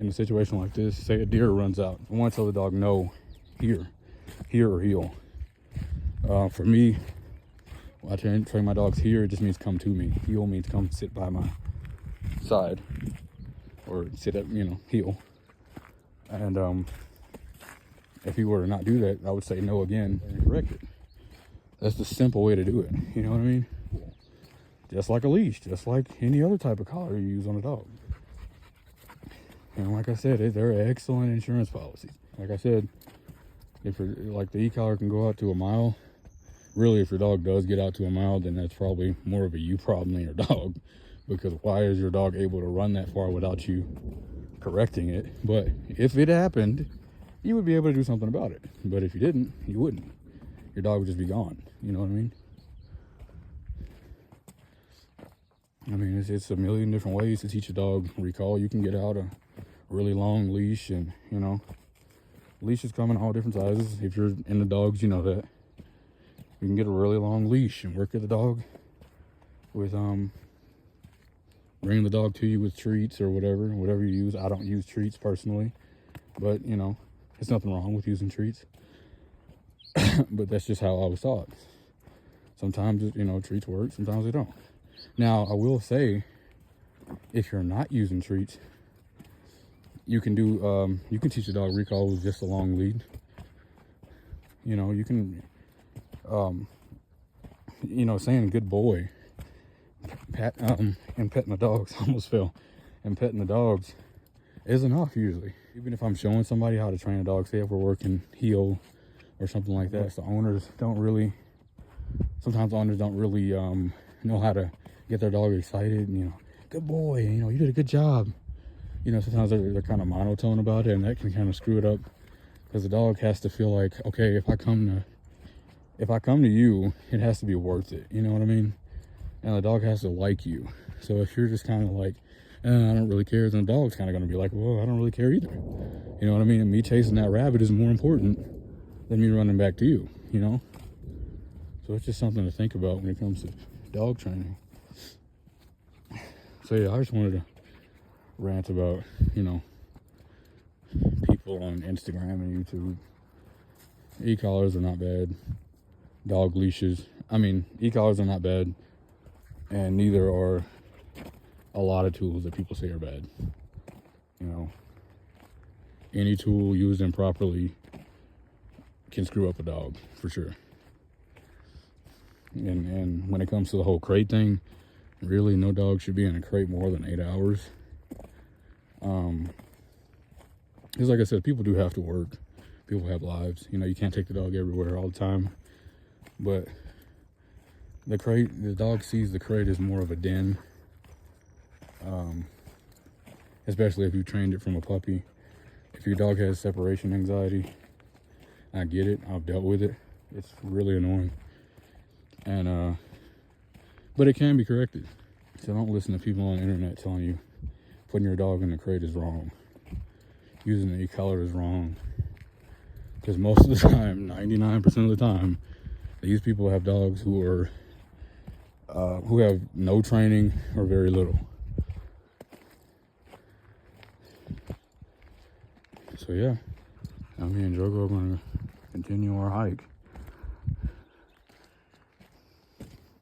in a situation like this, say a deer runs out, I want to tell the dog, no, here or heel. For me, when I train my dogs here, it just means come to me. Heel means come sit by my side, or sit at, heel. And if he were to not do that, I would say no again and correct it. That's the simple way to do it. You know what I mean? Just like a leash, just like any other type of collar you use on a dog. And like I said, they're excellent insurance policies. Like I said, if like the e-collar can go out to a mile, really if your dog does get out to a mile, then that's probably more of a you problem than your dog. Because why is your dog able to run that far without you correcting it? But if it happened, you would be able to do something about it. But if you didn't, you wouldn't. Your dog would just be gone. You know what I mean? I mean, it's a million different ways to teach a dog recall. You can get out a really long leash, and, leashes come in all different sizes. If you're into dogs, you know that. You can get a really long leash and work at the dog with, bringing the dog to you with treats or whatever you use. I don't use treats personally, but, there's nothing wrong with using treats. But that's just how I was taught. Sometimes, treats work, sometimes they don't. Now, I will say, if you're not using treats, you can teach a dog recall with just a long lead. You can, saying good boy, and petting the dogs, almost fell, and petting the dogs is enough usually. Even if I'm showing somebody how to train a dog, say if we're working heel or something like that, the owners don't really know how to get their dog excited, and, good boy, you did a good job. Sometimes they're kind of monotone about it, and that can kind of screw it up, because the dog has to feel like, okay, if I come to you, it has to be worth it. You know what I mean? And the dog has to like you. So if you're just kind of like, I don't really care, then the dog's kind of going to be like, well, I don't really care either. You know what I mean? And me chasing that rabbit is more important than me running back to you, So it's just something to think about when it comes to dog training. So yeah, I just wanted to rant about, people on Instagram and YouTube. E-collars are not bad. Dog leashes. E-collars are not bad. And neither are a lot of tools that people say are bad. Any tool used improperly can screw up a dog, for sure. And when it comes to the whole crate thing, really no dog should be in a crate more than 8 hours. Because like I said, people do have to work. People have lives. You can't take the dog everywhere all the time. But the dog sees the crate as more of a den. Especially if you trained it from a puppy. If your dog has separation anxiety, I get it. I've dealt with it. It's really annoying. And, but it can be corrected. So don't listen to people on the internet telling you putting your dog in the crate is wrong. Using the e-collar is wrong. Because most of the time, 99% of the time, these people have dogs who have no training or very little. So yeah, me and Drogo are going to continue our hike.